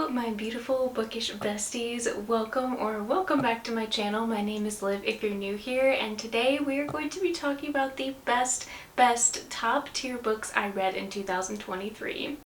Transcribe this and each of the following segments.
Hello my beautiful bookish besties, welcome back to my channel. My name is Liv if you're new here, and today we are going to be talking about the best top tier books I read in 2023.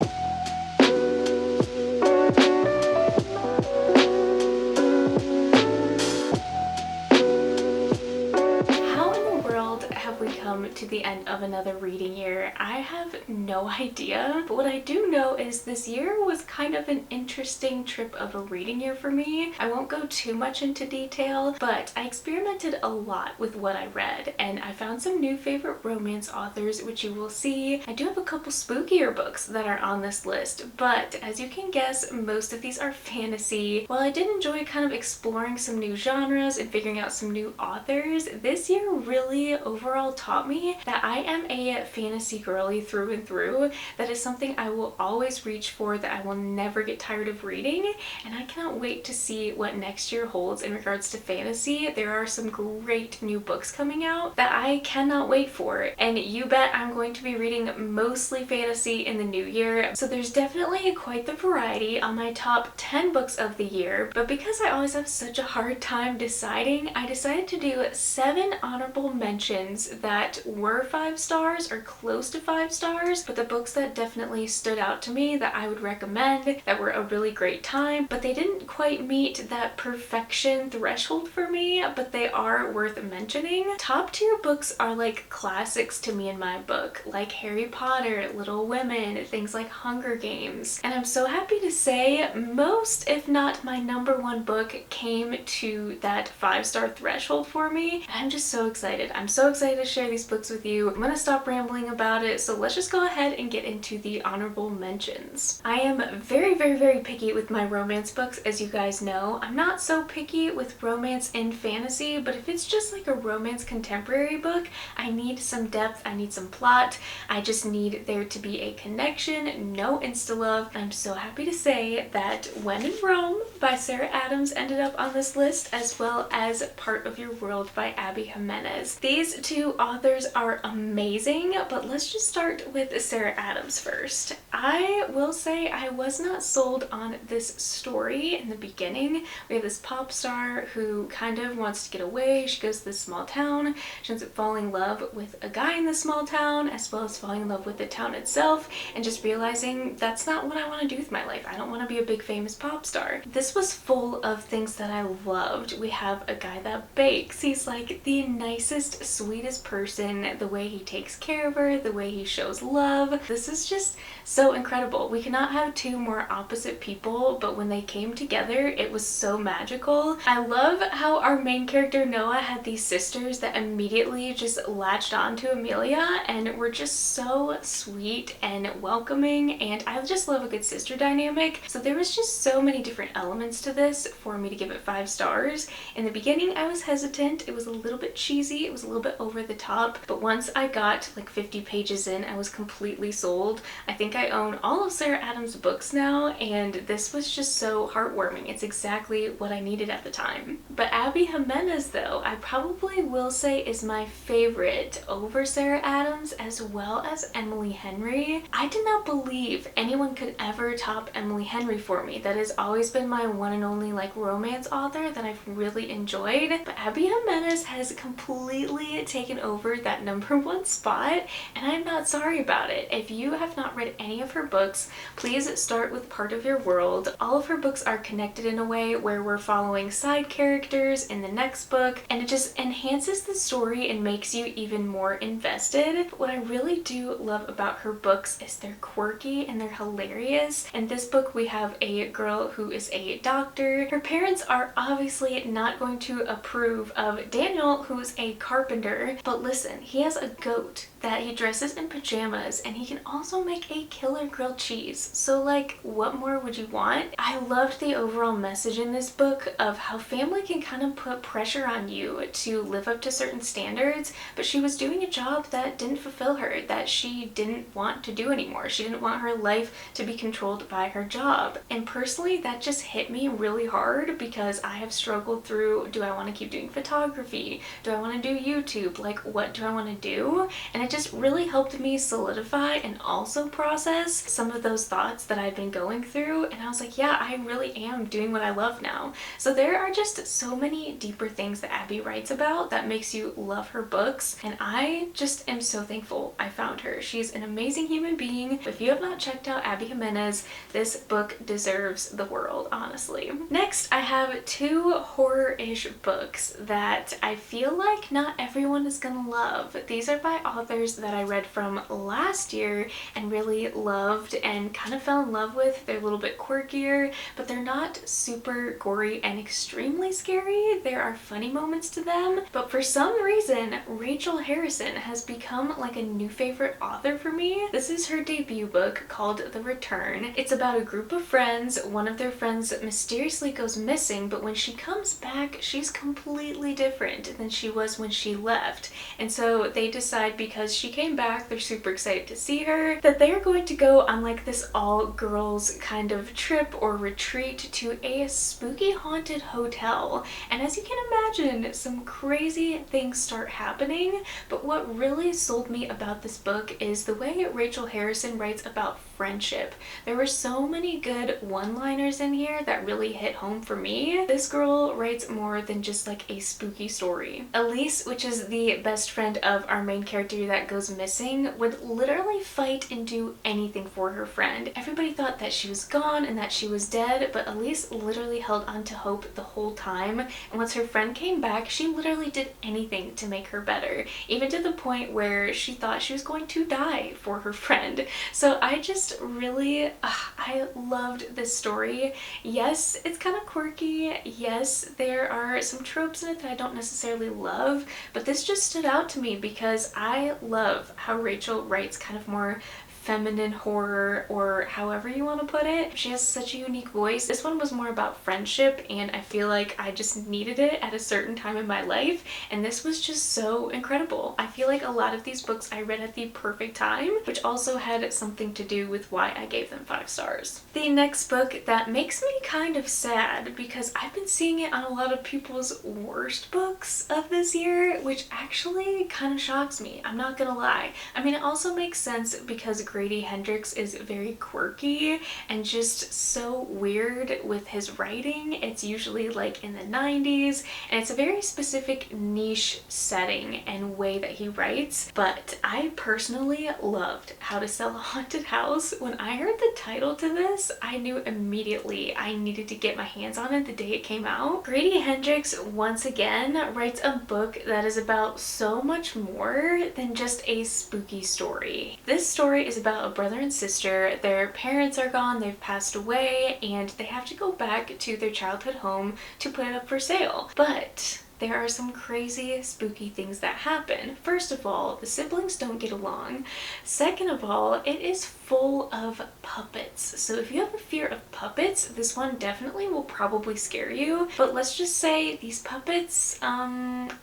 We come to the end of another reading year. I have no idea, but what I do know is this year was kind of an interesting trip of a reading year for me. I won't go too much into detail, but I experimented a lot with what I read, and I found some new favorite romance authors, which you will see. I do have a couple spookier books that are on this list, but as you can guess, most of these are fantasy. While I did enjoy kind of exploring some new genres and figuring out some new authors, this year really overall taught me that I am a fantasy girly through and through. That is something I will always reach for, that I will never get tired of reading, and I cannot wait to see what next year holds in regards to fantasy. There are some great new books coming out that I cannot wait for, and you bet I'm going to be reading mostly fantasy in the new year. So there's definitely quite the variety on my top 10 books of the year, but because I always have such a hard time deciding, I decided to do 7 honorable mentions that were 5 stars or close to 5 stars, but the books that definitely stood out to me that I would recommend, that were a really great time, but they didn't quite meet that perfection threshold for me, but they are worth mentioning. Top tier books are like classics to me in my book, like Harry Potter, Little Women, things like Hunger Games, and I'm so happy to say most, if not my #1 book, came to that 5-star threshold for me. And I'm just so excited. I'm so excited to share these books with you. I'm gonna stop rambling about it, so let's just go ahead and get into the honorable mentions. I am very picky with my romance books, as you guys know. I'm not so picky with romance and fantasy, but if it's just like a romance contemporary book, I need some depth, I need some plot, I just need there to be a connection, no insta-love. I'm so happy to say that When in Rome by Sarah Adams ended up on this list, as well as Part of Your World by Abby Jimenez. These two authors are amazing, but let's just start with Sarah Adams first. I will say I was not sold on this story in the beginning. We have this pop star who kind of wants to get away. She goes to this small town. She ends up falling in love with a guy in this small town, as well as falling in love with the town itself, and just realizing that's not what I want to do with my life. I don't want to be a big famous pop star. This was full of things that I loved. We have a guy that bakes. He's like the nicest, sweetest person. The way he takes care of her, the way he shows love. This is just so incredible. We cannot have two more opposite people, but when they came together, it was so magical. I love how our main character Noah had these sisters that immediately just latched on to Amelia and were just so sweet and welcoming, and I just love a good sister dynamic. So there was just so many different elements to this for me to give it 5 stars. In the beginning I was hesitant. It was a little bit cheesy, it was a little bit over the top, but once I got like 50 pages in, I was completely sold. I think I own all of Sarah Adams' books now, and this was just so heartwarming. It's exactly what I needed at the time. But Abby Jimenez, though, I probably will say is my favorite over Sarah Adams, as well as Emily Henry. I did not believe anyone could ever top Emily Henry for me. That has always been my one and only like romance author that I've really enjoyed, but Abby Jimenez has completely taken over that #1 spot, and I'm not sorry about it. If you have not read any of her books, please start with Part of Your World. All of her books are connected in a way where we're following side characters in the next book, and it just enhances the story and makes you even more invested. But what I really do love about her books is they're quirky and they're hilarious. In this book we have a girl who is a doctor. Her parents are obviously not going to approve of Daniel, who's a carpenter, but listen, he has a goat that he dresses in pajamas, and he can also make a killer grilled cheese. So like, what more would you want? I loved the overall message in this book of how family can kind of put pressure on you to live up to certain standards, but she was doing a job that didn't fulfill her, that she didn't want to do anymore. She didn't want her life to be controlled by her job. And personally, that just hit me really hard because I have struggled through, do I want to keep doing photography? Do I want to do YouTube? Like, what do I want want to do, and it just really helped me solidify and also process some of those thoughts that I've been going through, and I was like, yeah, I really am doing what I love now. So there are just so many deeper things that Abby writes about that makes you love her books, and I just am so thankful I found her. She's an amazing human being. If you have not checked out Abby Jimenez, this book deserves the world, honestly. Next, I have two horror-ish books that I feel like not everyone is gonna love. These are by authors that I read from last year and really loved and kind of fell in love with. They're a little bit quirkier, but they're not super gory and extremely scary. There are funny moments to them, but for some reason, Rachel Harrison has become like a new favorite author for me. This is her debut book called The Return. It's about a group of friends. One of their friends mysteriously goes missing, but when she comes back, she's completely different than she was when she left. And so they decide, because she came back, they're super excited to see her, that they're going to go on like this all-girls kind of trip or retreat to a spooky haunted hotel. And as you can imagine, some crazy things start happening, but what really sold me about this book is the way Rachel Harrison writes about friendship. There were so many good one-liners in here that really hit home for me. This girl writes more than just like a spooky story. Elise, which is the best friend of our main character that goes missing, would literally fight and do anything for her friend. Everybody thought that she was gone and that she was dead, but Elise literally held on to hope the whole time, and once her friend came back, she literally did anything to make her better, even to the point where she thought she was going to die for her friend. So I just really, I loved this story. Yes, it's kind of quirky. Yes, there are some tropes in it that I don't necessarily love, but this just stood out to me because I love how Rachel writes kind of more feminine horror, or however you want to put it. She has such a unique voice. This one was more about friendship, and I feel like I just needed it at a certain time in my life, and this was just so incredible. I feel like a lot of these books I read at the perfect time, which also had something to do with why I gave them 5 stars. The next book that makes me kind of sad, because I've been seeing it on a lot of people's worst books of this year, which actually kind of shocks me. I'm not gonna lie. I mean, it also makes sense because Grady Hendrix is very quirky and just so weird with his writing. It's usually like in the 90s, and it's a very specific niche setting and way that he writes, but I personally loved How to Sell a Haunted House. When I heard the title to this, I knew immediately I needed to get my hands on it the day it came out. Grady Hendrix once again writes a book that is about so much more than just a spooky story. This story is about a brother and sister. Their parents are gone, they've passed away, and they have to go back to their childhood home to put it up for sale. But there are some crazy, spooky things that happen. First of all, the siblings don't get along. Second of all, it is full of puppets. So if you have a fear of puppets, this one definitely will probably scare you. But let's just say these puppets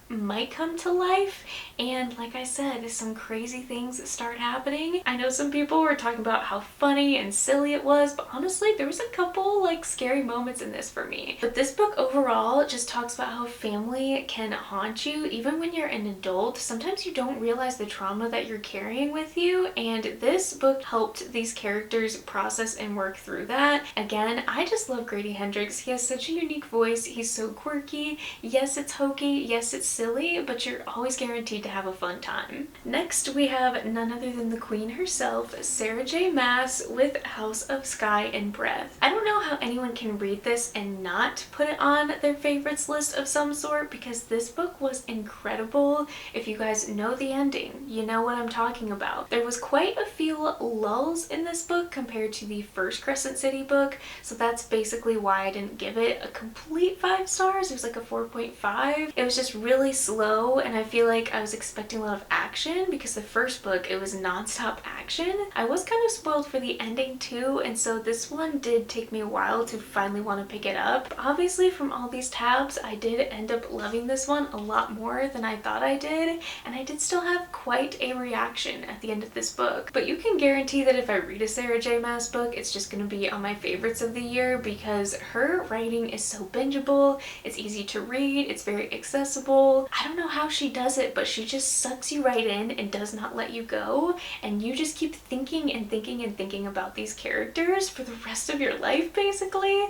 might come to life, and like I said, some crazy things start happening. I know some people were talking about how funny and silly it was, but honestly, there was a couple like scary moments in this for me. But this book overall just talks about how family can haunt you even when you're an adult. Sometimes you don't realize the trauma that you're carrying with you, and this book helped these characters process and work through that. Again, I just love Grady Hendrix. He has such a unique voice. He's so quirky. Yes, it's hokey. Yes, it's silly, but you're always guaranteed to have a fun time. Next, we have none other than the queen herself, Sarah J. Maas, with House of Sky and Breath. I don't know how anyone can read this and not put it on their favorites list of some sort, because this book was incredible. If you guys know the ending, you know what I'm talking about. There was quite a few lulls in this book compared to the first Crescent City book, so that's basically why I didn't give it a complete 5 stars. It was like a 4.5. It was just really slow, and I feel like I was expecting a lot of action because the first book, it was non-stop action. I was kind of spoiled for the ending too, and so this one did take me a while while to finally want to pick it up. Obviously from all these tabs, I did end up loving this one a lot more than I thought I did, and I did still have quite a reaction at the end of this book. But you can guarantee that if I read a Sarah J Maas book, it's just going to be on my favorites of the year because her writing is so bingeable, it's easy to read, it's very accessible. I don't know how she does it, but she just sucks you right in and does not let you go, and you just keep thinking and thinking and thinking about these characters for the rest of your life basically.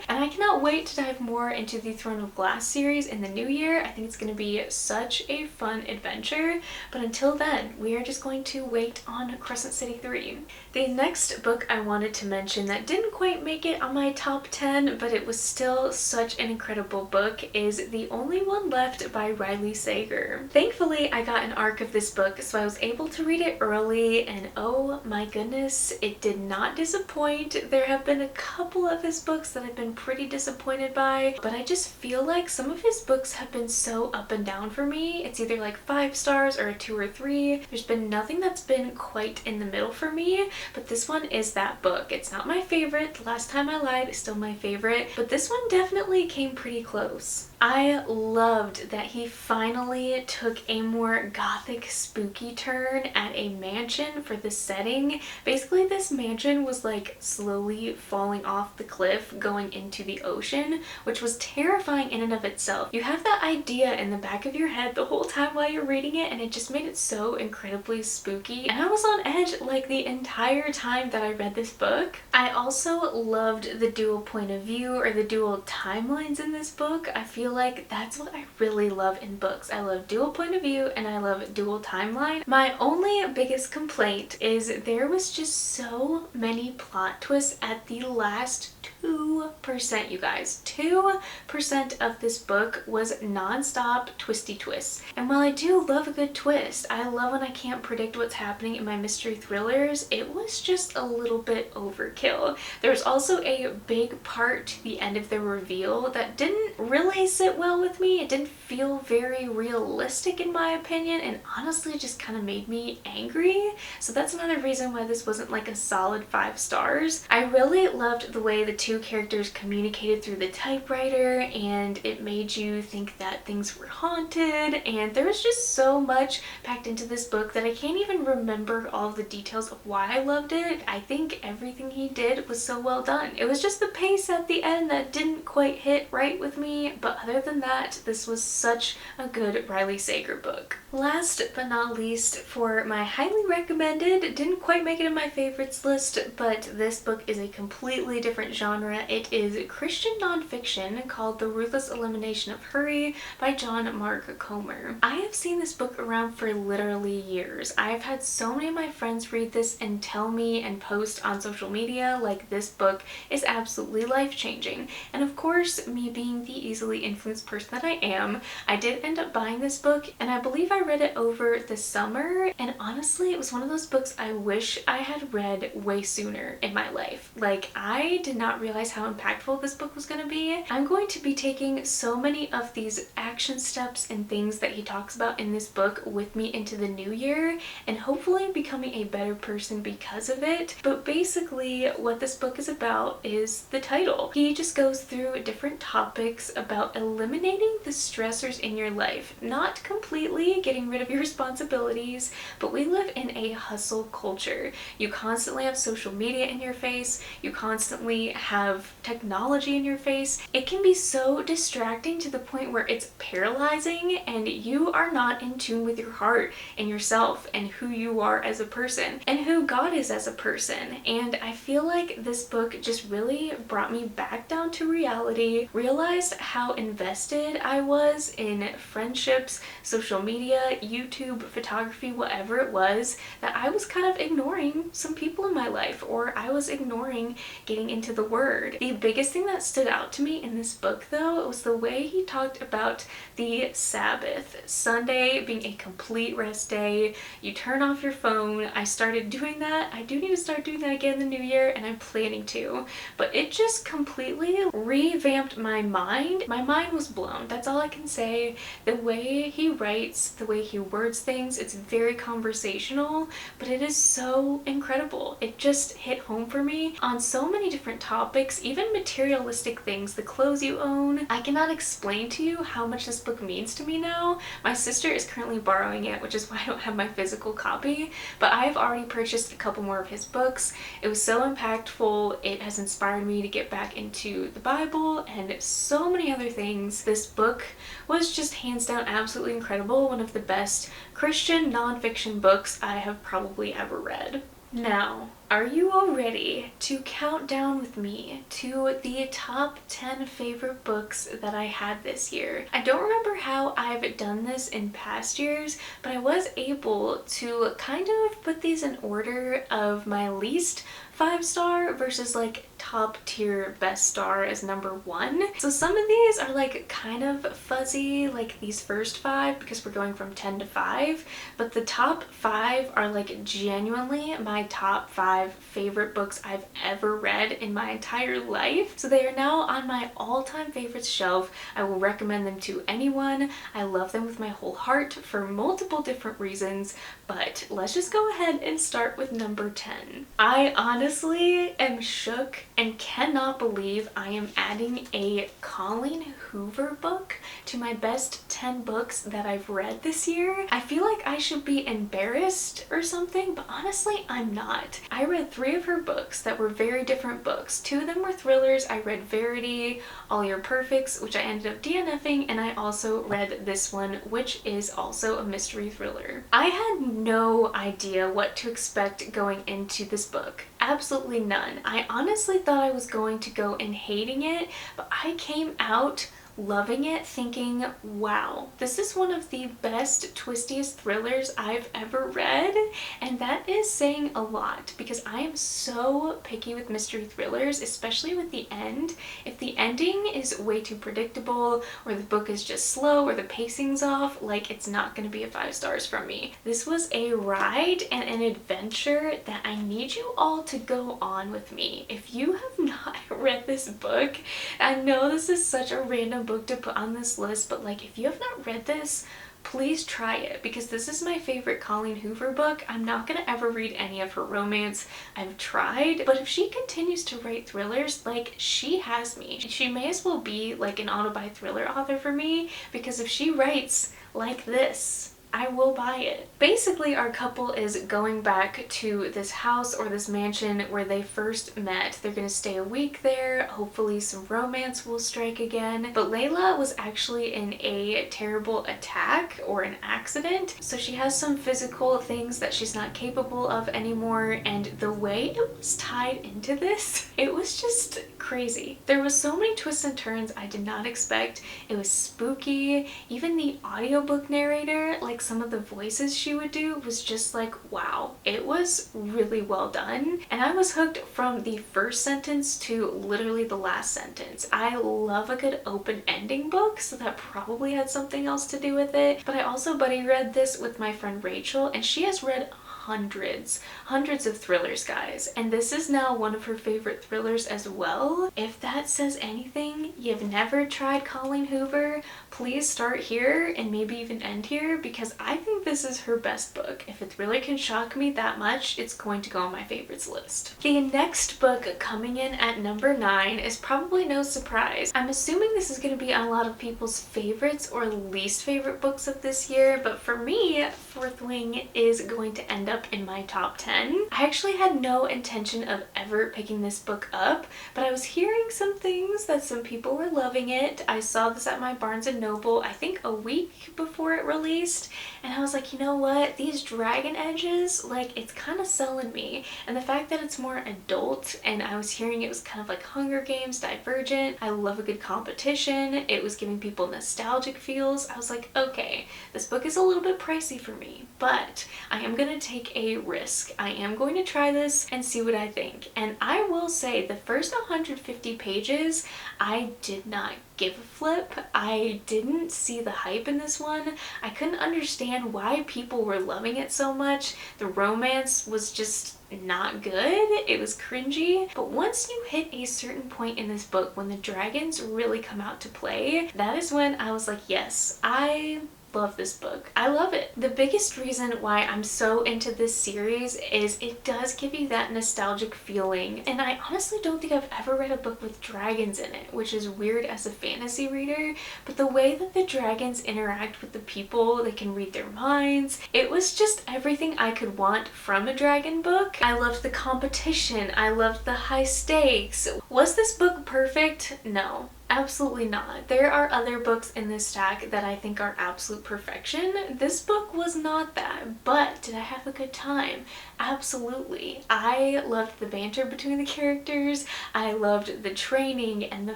And I cannot wait to dive more into the Throne of Glass series in the new year. I think it's going to be such a fun adventure, but until then we are just going to wait on Crescent City 3. The next book I wanted to mention that didn't quite make it on my top 10, but it was still such an incredible book, is The Only One Left by Riley Sager. Thankfully I got an arc of this book, so I was able to read it early, and oh my goodness, it did not disappoint. There have been a couple of his books that I've been pretty disappointed by, but I just feel like some of his books have been so up and down for me. It's either like 5 stars or a 2 or 3. There's been nothing that's been quite in the middle for me, but this one is that book. It's not my favorite. The Last Time I Lied is still my favorite, but this one definitely came pretty close. I loved that he finally took a more gothic, spooky turn at a mansion for the setting. Basically, this mansion was like slowly falling off the cliff going into the ocean, which was terrifying in and of itself. You have that idea in the back of your head the whole time while you're reading it, and it just made it so incredibly spooky. And I was on edge like the entire time that I read this book. I also loved the dual point of view, or the dual timelines in this book. I feel like that's what I really love in books. I love dual point of view and I love dual timeline. My only biggest complaint is there was just so many plot twists at the last 2%, you guys. 2% of this book was non-stop twisty twists. And while I do love a good twist, I love when I can't predict what's happening in my mystery thrillers, it was just a little bit overkill. There was also a big part to the end of the reveal that didn't really sit well with me. It didn't feel very realistic in my opinion, and honestly just kind of made me angry. So that's another reason why this wasn't like a solid 5 stars. I really loved the way the two characters communicated through the typewriter, and it made you think that things were haunted, and there was just so much packed into this book that I can't even remember all the details of why I loved it. I think everything he did was so well done. It was just the pace at the end that didn't quite hit right with me, but other than that, this was such a good Riley Sager book. Last but not least, for my highly recommended, didn't quite make it in my favorites list, but this book is a completely different genre. It is Christian nonfiction called The Ruthless Elimination of Hurry by John Mark Comer. I have seen this book around for literally years. I've had so many of my friends read this and tell me and post on social media like this book is absolutely life-changing. And of course, me being the easily influenced person that I am, I did end up buying this book, and I believe I read it over the summer, and honestly it was one of those books I wish I had read way sooner in my life. Like, I did not realize how impactful this book was going to be. I'm going to be taking so many of these action steps and things that he talks about in this book with me into the new year, and hopefully becoming a better person because of it. But basically what this book is about is the title. He just goes through different topics about eliminating the stressors in your life. Not completely getting rid of your responsibilities, but we live in a hustle culture. You constantly have social media in your face, you constantly have technology in your face. It can be so distracting to the point where it's paralyzing, and you are not in tune with your heart and yourself and who you are as a person and who God is as a person. And I feel like this book just really brought me back down to reality, realized how invested I was in friendships, social media, YouTube, photography, whatever it was, that I was kind of ignoring some people in my life, or I was ignoring getting into the Word. The biggest thing that stood out to me in this book though was the way he talked about the Sabbath. Sunday being a complete rest day. You turn off your phone. I started doing that. I do need to start doing that again in the new year, and I'm planning to. But it just completely revamped my mind. My mind was blown. That's all I can say. The way he writes, the way he words things, it's very conversational, but it is so incredible. It just hit home for me on so many different topics, even even materialistic things, the clothes you own. I cannot explain to you how much this book means to me now. My sister is currently borrowing it, which is why I don't have my physical copy, but I've already purchased a couple more of his books. It was so impactful. It has inspired me to get back into the Bible and so many other things. This book was just hands down absolutely incredible. One of the best Christian nonfiction books I have probably ever read. Now, are you all ready to count down with me to the top 10 favorite books that I had this year? I don't remember how I've done this in past years, but I was able to kind of put these in order of my least 5-star versus like top tier best star as number 1. So some of these are like kind of fuzzy, like these first 5, because we're going from 10 to 5, but the top 5 are like genuinely my top 5 favorite books I've ever read in my entire life. So they are now on my all-time favorites shelf. I will recommend them to anyone. I love them with my whole heart for multiple different reasons, but let's just go ahead and start with number 10. I honestly am shook and cannot believe I am adding a Colleen Hoover book to my best 10 books that I've read this year. I feel like I should be embarrassed or something, but honestly I'm not. I read 3 of her books that were very different books. 2 of them were thrillers. I read Verity, All Your Perfects, which I ended up DNFing, and I also read this one, which is also a mystery thriller. I had no idea what to expect going into this book. Absolutely none. I honestly thought I was going to go in hating it, but I came out loving it, thinking, wow, this is one of the best, twistiest thrillers I've ever read. And that is saying a lot because I am so picky with mystery thrillers, especially with the end. If the ending is way too predictable or the book is just slow or the pacing's off, like it's not going to be a 5 stars from me. This was a ride and an adventure that I need you all to go on with me. If you have not read this book, I know this is such a random book to put on this list, but like if you have not read this, please try it because this is my favorite Colleen Hoover book. I'm not gonna ever read any of her romance. I've tried, but if she continues to write thrillers, like she has me. She may as well be like an auto-buy thriller author for me because if she writes like this, I will buy it. Basically, our couple is going back to this house or this mansion where they first met. They're gonna stay a week there. Hopefully some romance will strike again. But Layla was actually in a terrible attack or an accident. So she has some physical things that she's not capable of anymore. And the way it was tied into this, it was just crazy. There was so many twists and turns I did not expect. It was spooky. Even the audiobook narrator, like some of the voices she would do was just like, wow, it was really well done. And I was hooked from the first sentence to literally the last sentence. I love a good open ending book, so that probably had something else to do with it. But I also buddy read this with my friend Rachel, and she has read hundreds of thrillers, guys, and this is now one of her favorite thrillers as well. If that says anything, you've never tried Colleen Hoover, please start here and maybe even end here because I think this is her best book. If a thriller can shock me that much, it's going to go on my favorites list. The next book coming in at number 9 is probably no surprise. I'm assuming this is going to be on a lot of people's favorites or least favorite books of this year, but for me, Fourth Wing is going to end up in my top 10. I actually had no intention of ever picking this book up, but I was hearing some things that some people were loving it. I saw this at my Barnes & Noble, I think a week before it released, and I was like, you know what? These dragon edges, like, it's kind of selling me. And the fact that it's more adult, and I was hearing it was kind of like Hunger Games, Divergent. I love a good competition. It was giving people nostalgic feels. I was like, okay, this book is a little bit pricey for me, but I am gonna take a risk. I am going to try this and see what I think. And I will say the first 150 pages, I did not give a flip. I didn't see the hype in this one. I couldn't understand why people were loving it so much. The romance was just not good. It was cringy. But once you hit a certain point in this book when the dragons really come out to play, that is when I was like, yes, I love this book. I love it. The biggest reason why I'm so into this series is it does give you that nostalgic feeling, and I honestly don't think I've ever read a book with dragons in it, which is weird as a fantasy reader, but the way that the dragons interact with the people, they can read their minds, it was just everything I could want from a dragon book. I loved the competition, I loved the high stakes. Was this book perfect? No. Absolutely not. There are other books in this stack that I think are absolute perfection. This book was not that, but did I have a good time? Absolutely. I loved the banter between the characters. I loved the training and the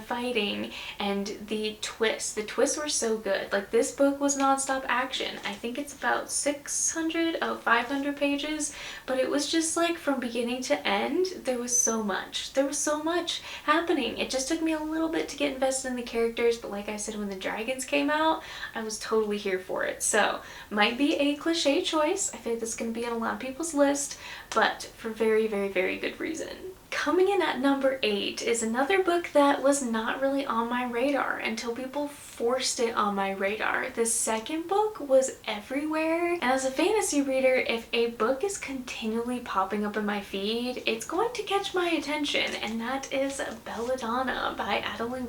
fighting and the twists. The twists were so good. Like, this book was non-stop action. I think it's about 500 pages, but it was just like from beginning to end, there was so much. There was so much happening. It just took me a little bit to get invested in the characters, but like I said, when the dragons came out, I was totally here for it. So, might be a cliche choice. I feel like this is going to be on a lot of people's list, but for very, very, very good reason. Coming in at number 8 is another book that was not really on my radar until people forced it on my radar. The second book was everywhere, and as a fantasy reader, if a book is continually popping up in my feed, it's going to catch my attention, and that is Belladonna by Adalyn.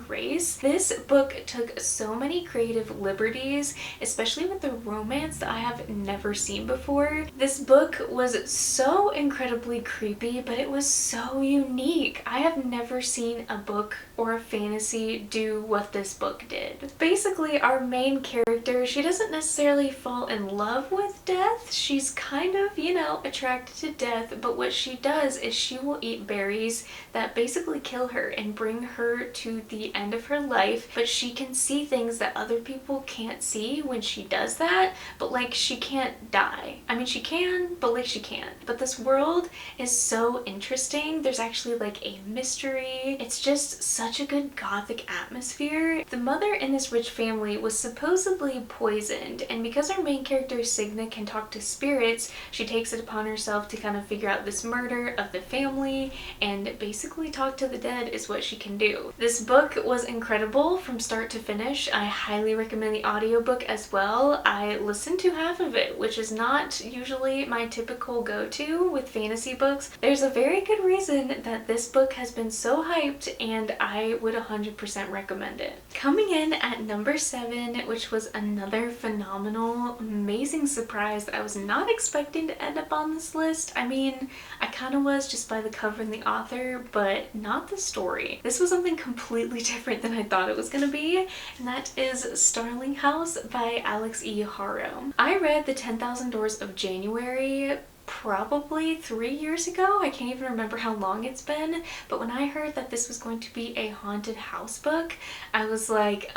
This book took so many creative liberties, especially with the romance that I have never seen before. This book was so incredibly creepy, but it was so unique. I have never seen a book or a fantasy do what this book did. Basically, our main character, she doesn't necessarily fall in love with death. She's kind of, you know, attracted to death, but what she does is she will eat berries that basically kill her and bring her to the end of her life, but she can see things that other people can't see when she does that, but like, she can't die. I mean, she can, but like, she can't. But this world is so interesting. There's actually like a mystery. It's just such a good gothic atmosphere. The mother in this rich family was supposedly poisoned, and because our main character Signa can talk to spirits, she takes it upon herself to kind of figure out this murder of the family, and basically talk to the dead is what she can do. This book was incredible from start to finish. I highly recommend the audiobook as well. I listened to half of it, which is not usually my typical go-to with fantasy books. There's a very good reason that this book has been so hyped, and I would 100% recommend it. Coming in at number 7, which was another phenomenal, amazing surprise that I was not expecting to end up on this list. I mean, I kind of was just by the cover and the author, but not the story. This was something completely different than I thought it was going to be, and that is Starling House by Alix E. Harrow. I read The 10,000 Doors of January probably 3 years ago. I can't even remember how long it's been, but when I heard that this was going to be a haunted house book, I was like,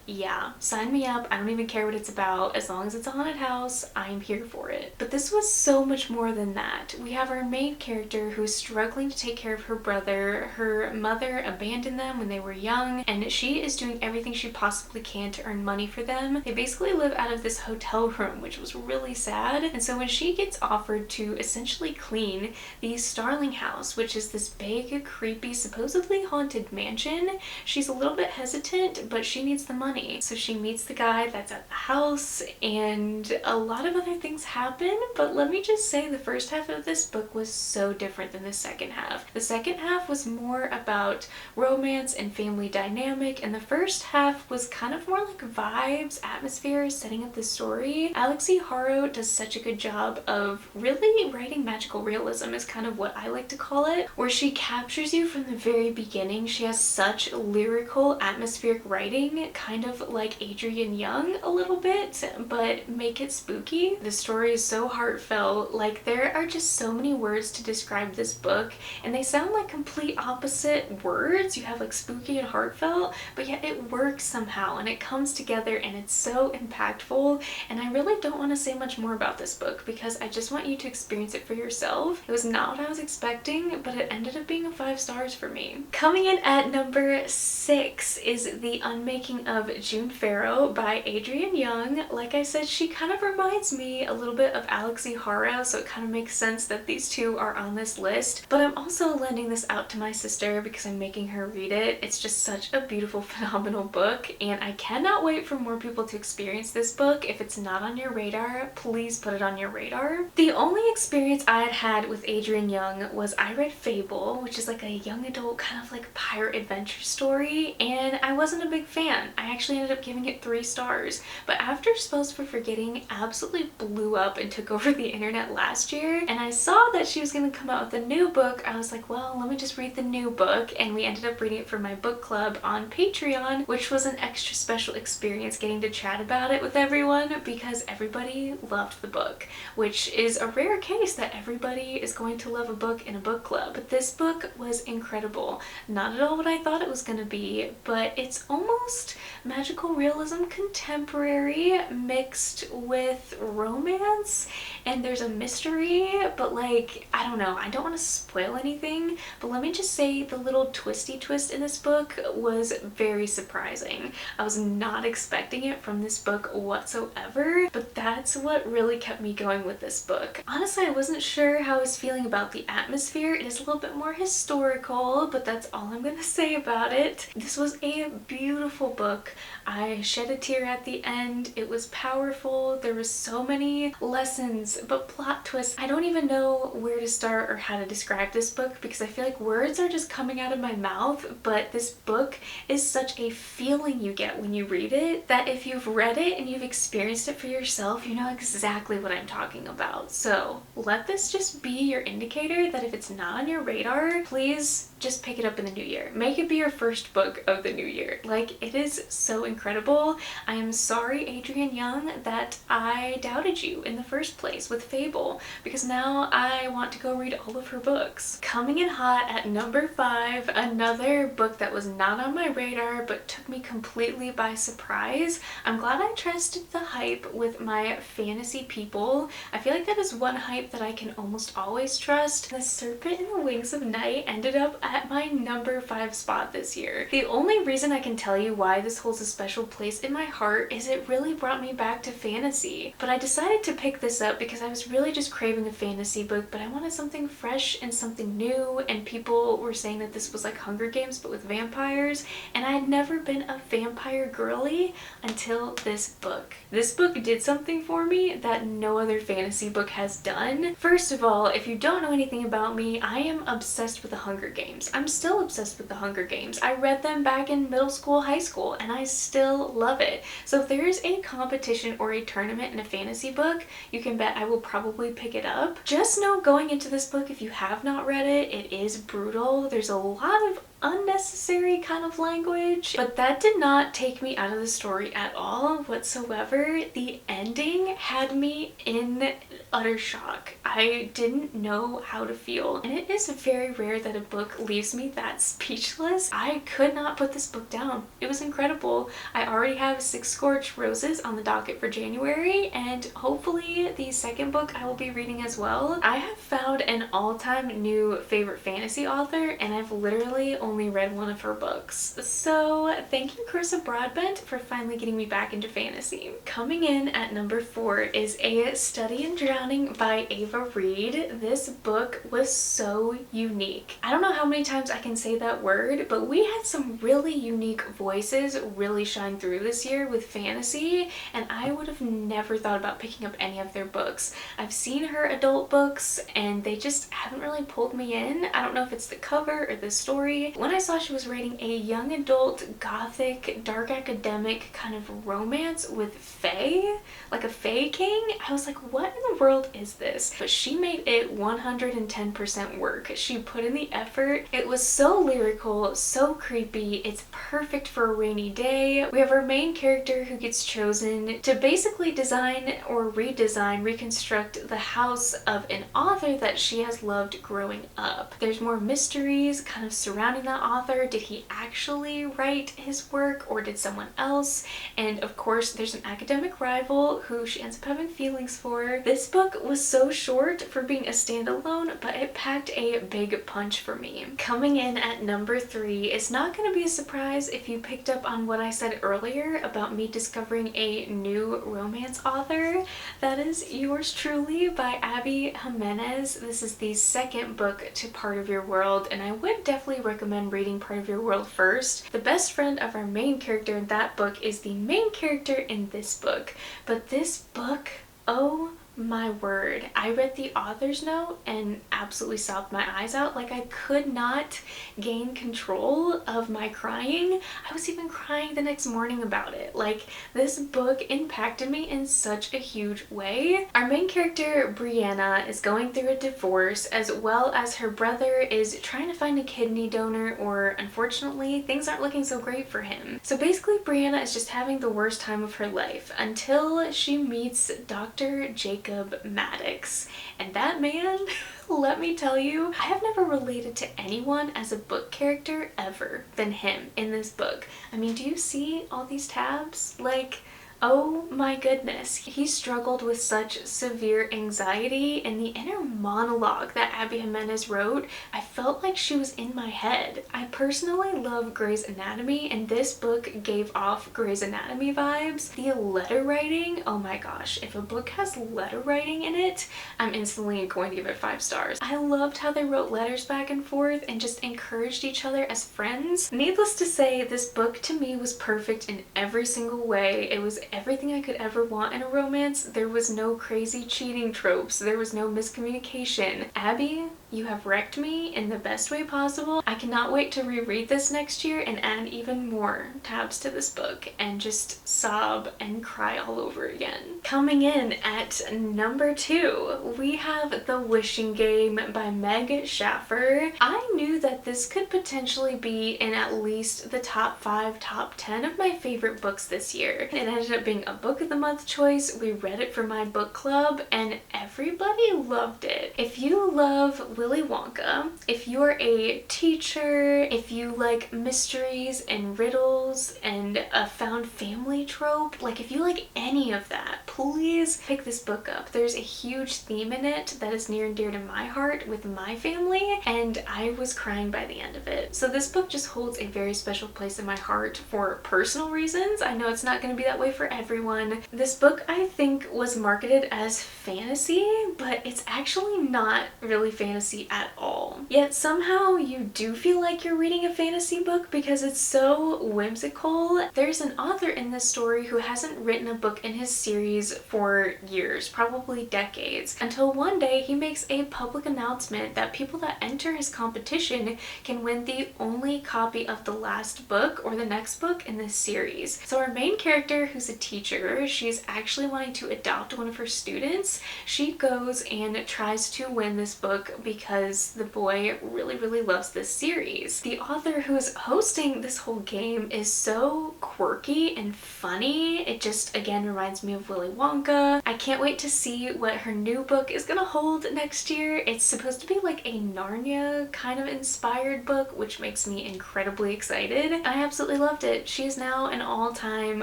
yeah, sign me up. I don't even care what it's about. As long as it's a haunted house, I'm here for it. But this was so much more than that. We have our main character who's struggling to take care of her brother. Her mother abandoned them when they were young, and she is doing everything she possibly can to earn money for them. They basically live out of this hotel room, which was really sad, and so when she gets offered to essentially clean the Starling house, which is this big, creepy, supposedly haunted mansion, she's a little bit hesitant, but she needs the money. So she meets the guy that's at the house, and a lot of other things happen, but let me just say the first half of this book was so different than the second half. The second half was more about romance and family dynamic, and the first half was kind of more like vibes, atmosphere, setting up the story. Alix E. Harrow does such a good job of really writing magical realism, is kind of what I like to call it, where she captures you from the very beginning. She has such lyrical, atmospheric writing, kind of like Adrienne Young a little bit, but make it spooky. The story is so heartfelt. Like, there are just so many words to describe this book, and they sound like complete opposite words. You have like spooky and heartfelt, but yet it works somehow, and it comes together, and it's so impactful. And I really don't want to say much more about this book because I just want you to experience it for yourself. It was not what I was expecting, but it ended up being a 5 stars for me. Coming in at number 6 is The Unmaking of June Farrow by Adrienne Young. Like I said, she kind of reminds me a little bit of Alix Harrow, so it kind of makes sense that these two are on this list. But I'm also lending this out to my sister because I'm making her read it. It's just such a beautiful, phenomenal book, and I cannot wait for more people to experience this book. If it's not on your radar, please put it on your radar. The only experience I had with Adrienne Young was I read Fable, which is like a young adult kind of like pirate adventure story, and I wasn't a big fan. I actually ended up giving it 3 stars. But after Spells for Forgetting absolutely blew up and took over the internet last year, and I saw that she was going to come out with a new book, I was like, well, let me just read the new book, and we ended up reading it for my book club on Patreon, which was an extra special experience getting to chat about it with everyone because everybody loved the book, which is a rare case that everybody is going to love a book in a book club. But this book was incredible. Not at all what I thought it was going to be, but it's almost magical realism contemporary mixed with romance, and there's a mystery, but like, I don't know, I don't want to spoil anything, but let me just say the little twisty twist in this book was very surprising. I was not expecting it from this book whatsoever, but that's what really kept me going with this book. Honestly, I wasn't sure how I was feeling about the atmosphere. It is a little bit more historical, but that's all I'm gonna say about it. This was a beautiful book. I shed a tear at the end. It was powerful. There was so many lessons, but plot twists. I don't even know where to start or how to describe this book because I feel like words are just coming out of my mouth, but this book is such a feeling you get when you read it that if you've read it and you've experienced it for yourself, you know exactly what I'm talking about. So let this just be your indicator that if it's not on your radar, please just pick it up in the new year. Make it be your first book of the new year. Like, it is so incredible. I am sorry, Adrienne Young, that I doubted you in the first place with Fable, because now I want to go read all of her books. Coming in hot at number 5, another book that was not on my radar but took me completely by surprise. I'm glad I trusted the hype with my fantasy people. I feel like that is one hype that I can almost always trust. The Serpent in the Wings of Night ended up at my number 5 spot this year. The only reason I can tell you why this holds a special place in my heart is it really brought me back to fantasy. But I decided to pick this up because I was really just craving a fantasy book, but I wanted something fresh and something new, and people were saying that this was like Hunger Games but with vampires, and I had never been a vampire girly until this book. This book did something for me that no other fantasy book has done. First of all, if you don't know anything about me, I am obsessed with the Hunger Games. I'm still obsessed with the Hunger Games. I read them back in middle school, high school, and I still love it. So if there is a competition or a tournament in a fantasy book, you can bet I will probably pick it up. Just know going into this book, if you have not read it, it is brutal. There's a lot of unnecessary kind of language, but that did not take me out of the story at all whatsoever. The ending had me in utter shock. I didn't know how to feel, and it is very rare that a book leaves me that speechless. I could not put this book down. It was incredible. I already have 6 Scorched Roses on the docket for January, and hopefully the second book I will be reading as well. I have found an all-time new favorite fantasy author, and I've literally only read one of her books. So thank you, Carissa Broadbent, for finally getting me back into fantasy. Coming in at number 4 is A Study in Drowning by Reid. This book was so unique. I don't know how many times I can say that word, but we had some really unique voices really shine through this year with fantasy, and I would have never thought about picking up any of their books. I've seen her adult books and they just haven't really pulled me in. I don't know if it's the cover or the story. When I saw she was writing a young adult gothic dark academic kind of romance with fae, like a fae king, I was like, what in the world is this? But she made it 110% work. She put in the effort. It was so lyrical, so creepy. It's perfect for a rainy day. We have our main character who gets chosen to basically design or redesign, reconstruct the house of an author that she has loved growing up. There's more mysteries kind of surrounding that Brianna author? Did he actually write his work or did someone else? And of course there's an academic rival who she ends up having feelings for. This book was so short for being a standalone, but it packed a big punch for me. Coming in at number 3, it's not going to be a surprise if you picked up on what I said earlier about me discovering a new romance author. That is Yours Truly by Abby Jimenez. This is the second book to Part of Your World, and I would definitely recommend reading Part of Your World first. The best friend of our main character in that book is the main character in this book, but this book, oh my word, I read the author's note and absolutely sobbed my eyes out. Like, I could not gain control of my crying. I was even crying the next morning about it. Like, this book impacted me in such a huge way. Our main character, Brianna, is going through a divorce, as well as her brother is trying to find a kidney donor, or unfortunately, things aren't looking so great for him. So basically, Brianna is just having the worst time of her life until she meets Dr. Jacob Maddox. And that man, let me tell you, I have never related to anyone as a book character ever than him in this book. I mean, do you see all these tabs? Like, oh my goodness, he struggled with such severe anxiety, and the inner monologue that Abby Jimenez wrote, I felt like she was in my head. I personally love Grey's Anatomy, and this book gave off Grey's Anatomy vibes. The letter writing, oh my gosh, if a book has letter writing in it, I'm instantly going to give it 5 stars. I loved how they wrote letters back and forth and just encouraged each other as friends. Needless to say, this book to me was perfect in every single way. It was everything I could ever want in a romance. There was no crazy cheating tropes. There was no miscommunication. Abby, you have wrecked me in the best way possible. I cannot wait to reread this next year and add even more tabs to this book and just sob and cry all over again. Coming in at number 2, we have The Wishing Game by Meg Shaffer. I knew that this could potentially be in at least the top 5, top 10 of my favorite books this year. It ended up being a book of the month choice. We read it for my book club and everybody loved it. If you love Willy Wonka, if you're a teacher, if you like mysteries and riddles and a found family trope, like if you like any of that, please pick this book up. There's a huge theme in it that is near and dear to my heart with my family, and I was crying by the end of it. So this book just holds a very special place in my heart for personal reasons. I know it's not going to be that way for everyone. This book, I think, was marketed as fantasy, but it's actually not really fantasy at all. Yet somehow you do feel like you're reading a fantasy book because it's so whimsical. There's an author in this story who hasn't written a book in his series for years, probably decades, until one day he makes a public announcement that people that enter his competition can win the only copy of the last book or the next book in this series. So our main character, who's a teacher, she's actually wanting to adopt one of her students. She goes and tries to win this book because the boy really loves this series. The author who's hosting this whole game is so quirky and funny. It just, again, reminds me of Willy Wonka. I can't wait to see what her new book is gonna hold next year. It's supposed to be like a Narnia kind of inspired book, which makes me incredibly excited. I absolutely loved it. She is now an all-time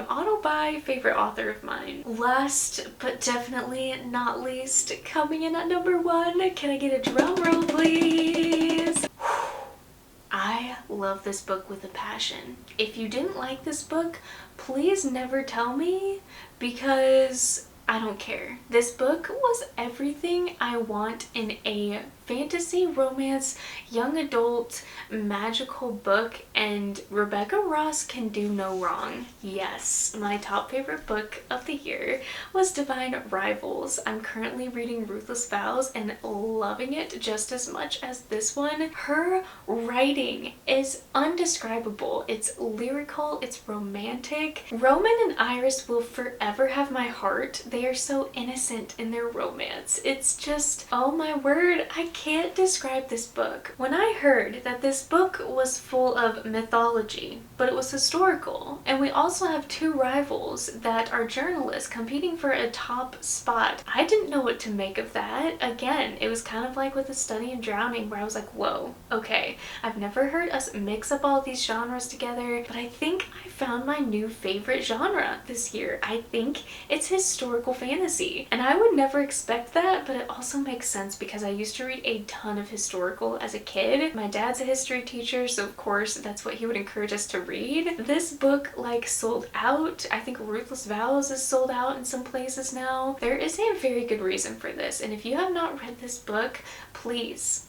auto-buy favorite author of mine. Last but definitely not least, coming in at number 1, can I get a drum roll please? I love this book with a passion. If you didn't like this book, please never tell me, because I don't care. This book was everything I want in a fantasy, romance, young adult, magical book, and Rebecca Ross can do no wrong. Yes, my top favorite book of the year was Divine Rivals. I'm currently reading Ruthless Vows and loving it just as much as this one. Her writing is undescribable. It's lyrical, it's romantic. Roman and Iris will forever have my heart. They are so innocent in their romance. It's just, oh my word, I can't describe this book. When I heard that this book was full of mythology, but it was historical, and we also have two rivals that are journalists competing for a top spot, I didn't know what to make of that. Again, it was kind of like with The Study in Drowning, where I was like, whoa, okay, I've never heard us mix up all these genres together, but I think I found my new favorite genre this year. I think it's historical fantasy, and I would never expect that, but it also makes sense because I used to read a ton of historical as a kid. My dad's a history teacher, so of course that's what he would encourage us to read. This book like sold out. I think Ruthless Vows is sold out in some places now. There is a very good reason for this, and if you have not read this book, please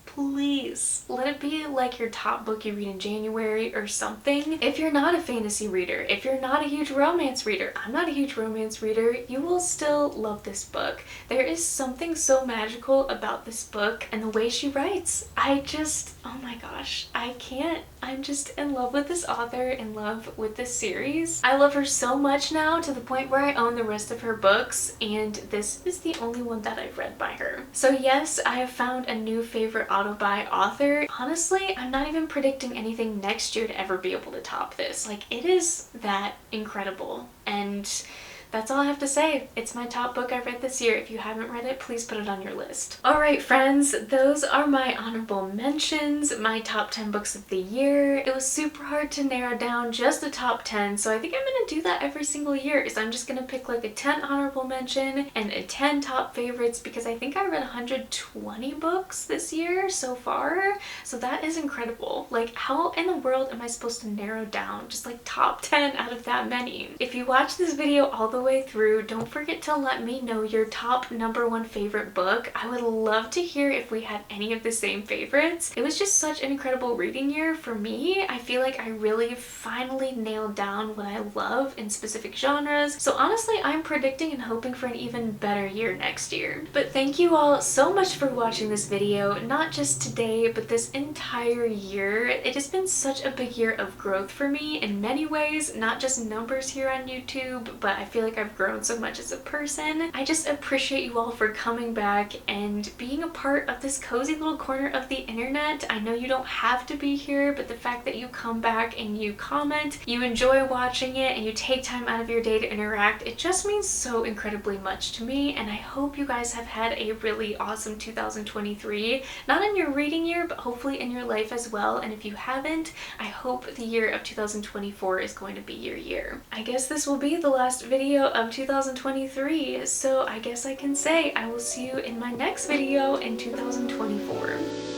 let it be like your top book you read in January or something. If you're not a fantasy reader, if you're not a huge romance reader, I'm not a huge romance reader, you will still love this book. There is something so magical about this book and the way she writes. Oh my gosh, I'm just in love with this author, in love with this series. I love her so much now to the point where I own the rest of her books, and this is the only one that I've read by her. So yes, I have found a new favorite auto-buy author. Honestly, I'm not even predicting anything next year to ever be able to top this. Like, it is that incredible, and that's all I have to say. It's my top book I read this year. If you haven't read it, please put it on your list. Alright friends, those are my honorable mentions, my top 10 books of the year. It was super hard to narrow down just the top 10, so I think I'm gonna do that every single year. I'm just gonna pick like a 10 honorable mention and a 10 top favorites, because I think I read 120 books this year so far. So that is incredible. Like, how in the world am I supposed to narrow down just like top 10 out of that many? If you watch this video all the way through, don't forget to let me know your top #1 favorite book. I would love to hear if we had any of the same favorites. It was just such an incredible reading year for me. I feel like I really finally nailed down what I love in specific genres. So honestly, I'm predicting and hoping for an even better year next year. But thank you all so much for watching this video, not just today, but this entire year. It has been such a big year of growth for me in many ways, not just numbers here on YouTube, but I feel like I've grown so much as a person. I just appreciate you all for coming back and being a part of this cozy little corner of the internet. I know you don't have to be here, but the fact that you come back and you comment, you enjoy watching it, and you take time out of your day to interact, it just means so incredibly much to me. And I hope you guys have had a really awesome 2023, not in your reading year, but hopefully in your life as well. And if you haven't, I hope the year of 2024 is going to be your year. I guess this will be the last video of 2023, so I guess I can say I will see you in my next video in 2024.